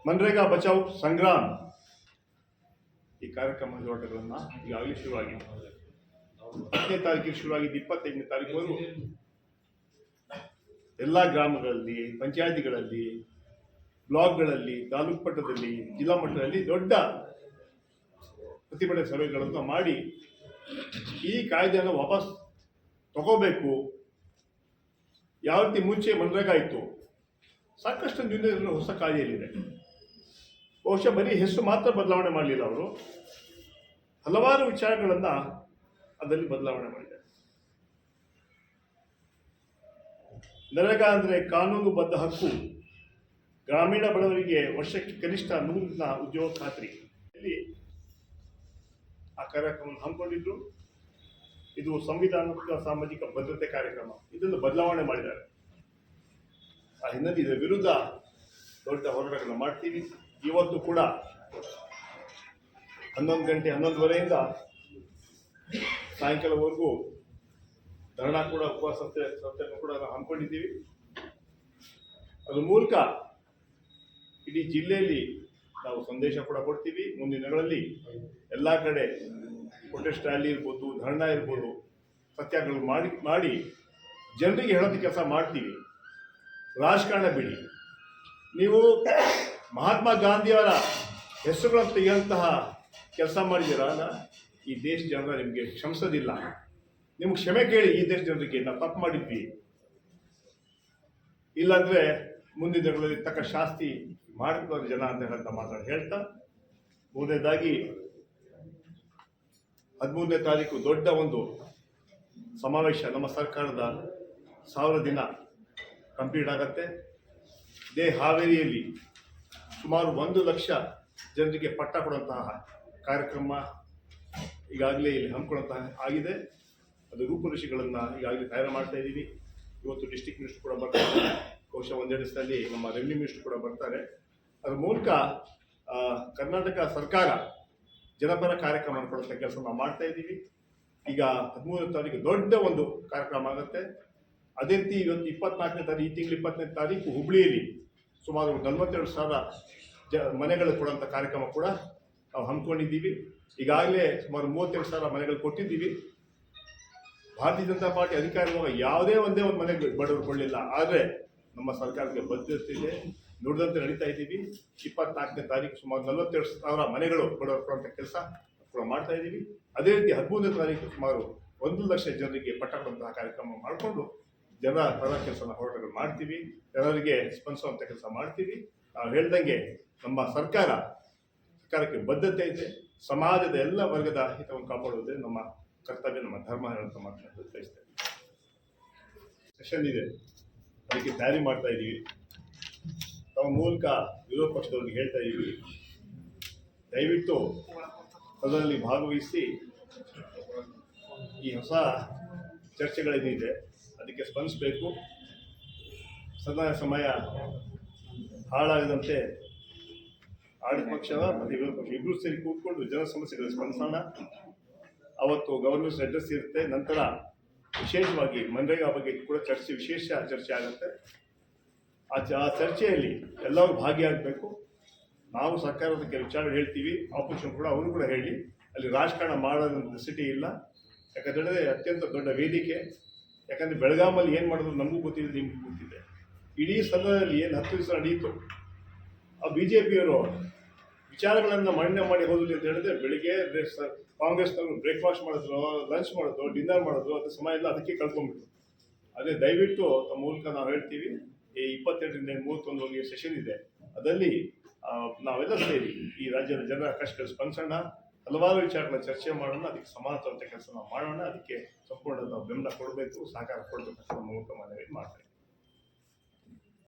ಮನ್ರೇಗಾ ಬಚಾವ್ ಸಂಗ್ರಾಮ್ ಈ ಕಾರ್ಯಕ್ರಮದ ಹೋರಾಟಗಳನ್ನು ಈಗಾಗಲೇ ಶುರುವಾಗಿದೆ. 10ನೇ ತಾರೀಕಿಗೆ ಶುರುವಾಗಿದ್ದು 25ನೇ ತಾರೀಕುವರೆಗೂ ಎಲ್ಲ ಗ್ರಾಮಗಳಲ್ಲಿ, ಪಂಚಾಯತಿಗಳಲ್ಲಿ, ಬ್ಲಾಕ್ಗಳಲ್ಲಿ, ತಾಲೂಕು ಮಟ್ಟದಲ್ಲಿ, ಜಿಲ್ಲಾ ಮಟ್ಟದಲ್ಲಿ ದೊಡ್ಡ ಪ್ರತಿಭಟನೆ ಸಭೆಗಳನ್ನು ಮಾಡಿ ಈ ಕಾಯ್ದೆಯನ್ನು ವಾಪಸ್ ತಗೋಬೇಕು. ಯಾವ ರೀತಿ ಮುಂಚೆ ಮನ್ರೇಗಾ ಇತ್ತು, ಸಾಕಷ್ಟು ದಿನದಿಂದ ಹೊಸ ಕಾಯ್ದೆಯಲ್ಲಿದೆ. ಬಹುಶಃ ಬರೀ ಹೆಸರು ಮಾತ್ರ ಬದಲಾವಣೆ ಮಾಡಲಿಲ್ಲ, ಅವರು ಹಲವಾರು ವಿಚಾರಗಳನ್ನು ಅದರಲ್ಲಿ ಬದಲಾವಣೆ ಮಾಡಿದ್ದಾರೆ. ನರೇಗಾ ಅಂದರೆ ಕಾನೂನುಬದ್ಧ ಹಕ್ಕು, ಗ್ರಾಮೀಣ ಬಡವರಿಗೆ ವರ್ಷಕ್ಕೆ ಕನಿಷ್ಠ 100 ಉದ್ಯೋಗ ಖಾತ್ರಿ. ಇಲ್ಲಿ ಆ ಕಾರ್ಯಕ್ರಮವನ್ನು ಹಮ್ಮಿಕೊಂಡಿದ್ರು. ಇದು ಸಂವಿಧಾನಿಕ ಸಾಮಾಜಿಕ ಭದ್ರತೆ ಕಾರ್ಯಕ್ರಮ, ಇದನ್ನು ಬದಲಾವಣೆ ಮಾಡಿದ್ದಾರೆ. ಆ ಹಿನ್ನೆಲೆ ಇದರ ವಿರುದ್ಧ ದೊಡ್ಡ ಹೋರಾಟಗಳನ್ನು ಮಾಡ್ತೀವಿ. ಇವತ್ತು ಕೂಡ 11 ಗಂಟೆ 11:30ಯಿಂದ ಸಾಯಂಕಾಲವರೆಗೂ ಧರಣ ಕೂಡ, ಉಪವಾಸ ಸತ್ಯಾಗ್ರಹ ಕೂಡ ನಾವು ಹಮ್ಮಿಕೊಂಡಿದ್ದೀವಿ. ಅದ್ರ ಮೂಲಕ ಇಡೀ ಜಿಲ್ಲೆಯಲ್ಲಿ ನಾವು ಸಂದೇಶ ಕೂಡ ಕೊಡ್ತೀವಿ. ಮುಂದಿನ ದಿನಗಳಲ್ಲಿ ಎಲ್ಲ ಕಡೆ ಪ್ರೊಟೆಸ್ಟ್ ರ್ಯಾಲಿ ಇರ್ಬೋದು, ಧರಣ ಇರ್ಬೋದು, ಸತ್ಯಾಗ್ರಹ ಮಾಡಿ ಜನರಿಗೆ ಹೇಳೋದು ಕೆಲಸ ಮಾಡ್ತೀವಿ. ರಾಜಕಾರಣ ಬಿಡಿ. ನೀವು ಮಹಾತ್ಮ ಗಾಂಧಿಯವರ ಹೆಸರುಗಳನ್ನು ತೆಗೆಯುವಂತಹ ಕೆಲಸ ಮಾಡಿದ್ದೀರಲ್ಲ, ಈ ದೇಶ ಜನರ ನಿಮಗೆ ಕ್ಷಮಿಸೋದಿಲ್ಲ. ನಿಮ್ಗೆ ಕ್ಷಮೆ ಕೇಳಿ ಈ ದೇಶ ಜನರಿಗೆ, ನಾವು ತಪ್ಪು ಮಾಡಿದ್ವಿ, ಇಲ್ಲಾಂದರೆ ಮುಂದಿನ ದಿನಗಳಲ್ಲಿ ತಕ್ಕ ಶಾಸ್ತಿ ಮಾಡ್ತಾರೆ ಜನ ಅಂತ ಮಾತಾಡಿ ಹೇಳ್ತಾ, ಮೂರನೇದಾಗಿ 13ನೇ ತಾರೀಕು ದೊಡ್ಡ ಒಂದು ಸಮಾವೇಶ ನಮ್ಮ ಸರ್ಕಾರದ 1000 ದಿನ ಕಂಪ್ಲೀಟ್ ಆಗತ್ತೆ. ಇದೇ ಹಾವೇರಿಯಲ್ಲಿ ಸುಮಾರು 1 ಲಕ್ಷ ಜನರಿಗೆ ಪಟ್ಟ ಕೊಡುವಂತಹ ಕಾರ್ಯಕ್ರಮ ಈಗಾಗಲೇ ಇಲ್ಲಿ ಹಮ್ಮಿಕೊಳ್ಳುವಂತಹ ಆಗಿದೆ. ಅದು ರೂಪುರೇಷೆಗಳನ್ನು ಈಗಾಗಲೇ ತಯಾರು ಮಾಡ್ತಾ ಇದ್ದೀವಿ. ಇವತ್ತು ಡಿಸ್ಟ್ರಿಕ್ಟ್ ಮಿನಿಸ್ಟರ್ ಕೂಡ ಬರ್ತಾರೆ, ಬಹುಶಃ 1-2 ದಿವಸದಲ್ಲಿ ನಮ್ಮ ರೆವಿನ್ಯೂ ಮಿನಿಸ್ಟರ್ ಕೂಡ ಬರ್ತಾರೆ. ಅದ್ರ ಮೂಲಕ ಕರ್ನಾಟಕ ಸರ್ಕಾರ ಜನಪರ ಕಾರ್ಯಕ್ರಮ ಕೊಡುವಂಥ ಕೆಲಸ ನಾವು ಮಾಡ್ತಾ ಇದ್ದೀವಿ. ಈಗ 13ನೇ ತಾರೀಕು ದೊಡ್ಡ ಒಂದು ಕಾರ್ಯಕ್ರಮ ಆಗುತ್ತೆ. ಅದೇ ರೀತಿ ಇವತ್ತು 24ನೇ ತಾರೀಕು, ಈ ತಿಂಗಳು 20ನೇ ತಾರೀಕು ಹುಬ್ಳಿಯಲ್ಲಿ ಸುಮಾರು 42,000 ಮನೆಗಳು ಕೊಡುವಂಥ ಕಾರ್ಯಕ್ರಮ ಕೂಡ ನಾವು ಹಮ್ಮಿಕೊಂಡಿದ್ದೀವಿ. ಈಗಾಗಲೇ ಸುಮಾರು 32,000 ಮನೆಗಳು ಕೊಟ್ಟಿದ್ದೀವಿ. ಭಾರತೀಯ ಜನತಾ ಪಾರ್ಟಿ ಅಧಿಕಾರಿಗಳು ಯಾವುದೇ ಒಂದೇ ಒಂದು ಮನೆ ಬಡವರು ಕೊಡಲಿಲ್ಲ. ಆದರೆ ನಮ್ಮ ಸರ್ಕಾರಕ್ಕೆ ಬದ್ಧತೆ ಇದೆ, ನುಡಿದಂತೆ ನಡೀತಾ ಇದ್ದೀವಿ. 24ನೇ ತಾರೀಕು ಸುಮಾರು 42,000 ಮನೆಗಳು ಕೊಡುವಂಥ ಕೆಲಸ ಕೂಡ ಮಾಡ್ತಾ ಇದ್ದೀವಿ. ಅದೇ ರೀತಿ 13ನೇ ತಾರೀಕು ಸುಮಾರು 1 ಲಕ್ಷ ಜನರಿಗೆ ಪಟ್ಟ ಕೊಡುವಂತಹ ಕಾರ್ಯಕ್ರಮ ಮಾಡಿಕೊಂಡು ಜನರ ಪರ ಕೆಲಸನ ಹೋರಾಟಗಳು ಮಾಡ್ತೀವಿ, ಜನರಿಗೆ ಸ್ಪಂದಿಸುವಂಥ ಕೆಲಸ ಮಾಡ್ತೀವಿ. ನಾವು ಹೇಳ್ದಂಗೆ ನಮ್ಮ ಸರ್ಕಾರಕ್ಕೆ ಬದ್ಧತೆ ಇದೆ. ಸಮಾಜದ ಎಲ್ಲ ವರ್ಗದ ಹಿತವನ್ನು ಕಾಪಾಡುವುದೇ ನಮ್ಮ ಕರ್ತವ್ಯ, ನಮ್ಮ ಧರ್ಮ ಹೇಳುವಂಥ ಮಾತನ್ನು ಬಯಸ್ತೇವೆ. ಸೆಷನ್ ಇದೆ, ಅದಕ್ಕೆ ತಯಾರಿ ಮಾಡ್ತಾ ಇದ್ದೀವಿ. ತಮ್ಮ ಮೂಲಕ ವಿರೋಧ ಪಕ್ಷದವ್ರಿಗೆ ಹೇಳ್ತಾ ಇದ್ದೀವಿ, ದಯವಿಟ್ಟು ಅದರಲ್ಲಿ ಭಾಗವಹಿಸಿ ಈ ಹೊಸ ಚರ್ಚೆಗಳೇನಿದೆ ಅದಕ್ಕೆ ಸ್ಪಂದಿಸಬೇಕು. ಸದನ ಸಮಯ ಹಾಳಾಗದಂತೆ ಆಡಳಿತ ಪಕ್ಷ ಮತ್ತು ವಿರೋಧ ಪಕ್ಷ ಇಬ್ಬರು ಸೇರಿ ಕೂತ್ಕೊಂಡು ಜನ ಸಮಸ್ಯೆಗಳಿಗೆ ಸ್ಪಂದಿಸೋಣ. ಅವತ್ತು ಗವರ್ನರ್ಸ್ ಅಡ್ರೆಸ್ ಇರುತ್ತೆ. ನಂತರ ವಿಶೇಷವಾಗಿ ಮನ್ರೇಗಾ ಬಗ್ಗೆ ಕೂಡ ವಿಶೇಷ ಚರ್ಚೆ ಆಗುತ್ತೆ. ಆ ಚರ್ಚೆಯಲ್ಲಿ ಎಲ್ಲರೂ ಭಾಗಿಯಾಗಬೇಕು. ನಾವು ಸರ್ಕಾರದ ಕೆಲವು ವಿಚಾರ ಹೇಳ್ತೀವಿ, ಆಪೋಸಿಷನ್ ಕೂಡ ಅವರು ಕೂಡ ಹೇಳಿ. ಅಲ್ಲಿ ರಾಜಕಾರಣ ಮಾಡೋದಂತ ನೆಸಿಟಿ ಇಲ್ಲ. ಯಾಕಂದರೆ ಅತ್ಯಂತ ದೊಡ್ಡ ವೇದಿಕೆ. ಯಾಕಂದರೆ ಬೆಳಗಾಮಲ್ಲಿ ಏನು ಮಾಡಿದ್ರು ನಮಗೂ ಗೊತ್ತಿದೆ, ನಿಮಗೂ ಗೊತ್ತಿದೆ. ಇಡೀ ಸದನದಲ್ಲಿ ಏನು 10 ದಿವಸ ನಡೆಯಿತು, ಆ BJPಯವರು ವಿಚಾರಗಳನ್ನು ಮಂಡನೆ ಮಾಡಿ ಹೋಗಲಿ ಅಂತ ಹೇಳಿದ್ರೆ ಬೆಳಿಗ್ಗೆ ಕಾಂಗ್ರೆಸ್ನವರು ಬ್ರೇಕ್ಫಾಸ್ಟ್ ಮಾಡಿದ್ರು, ಲಂಚ್ ಮಾಡಿದ್ರು, ಡಿನ್ನರ್ ಮಾಡಿದ್ರು, ಅದು ಸಮಯ ಇಲ್ಲ, ಅದಕ್ಕೆ ಕಳ್ಕೊಂಡ್ಬಿಟ್ರು. ಅದೇ ದಯವಿಟ್ಟು ತಮ್ಮ ಮೂಲಕ ನಾವು ಹೇಳ್ತೀವಿ, ಈ 22ರಿಂದ 31 ಸೆಷನ್ ಇದೆ, ಅದರಲ್ಲಿ ನಾವೆಲ್ಲ ಸೇರಿ ಈ ರಾಜ್ಯದ ಜನರ ಕಷ್ಟ ಸ್ಪಂದಿಸೋಣ, ಹಲವಾರು ವಿಚಾರಗಳ ಚರ್ಚೆ ಮಾಡೋಣ, ಅದಕ್ಕೆ ಸಮಾನತೆ ಕೆಲಸ ನಾವು ಮಾಡೋಣ. ಅದಕ್ಕೆ ಸಂಪೂರ್ಣ ನಾವು ಬೆಂಬಲ ಕೊಡಬೇಕು, ಸಹಕಾರ ಕೊಡಬೇಕು ಅಂತ ನಮ್ಮ ಮೂಲಕ ಮನವಿ ಮಾಡ್ತೇವೆ.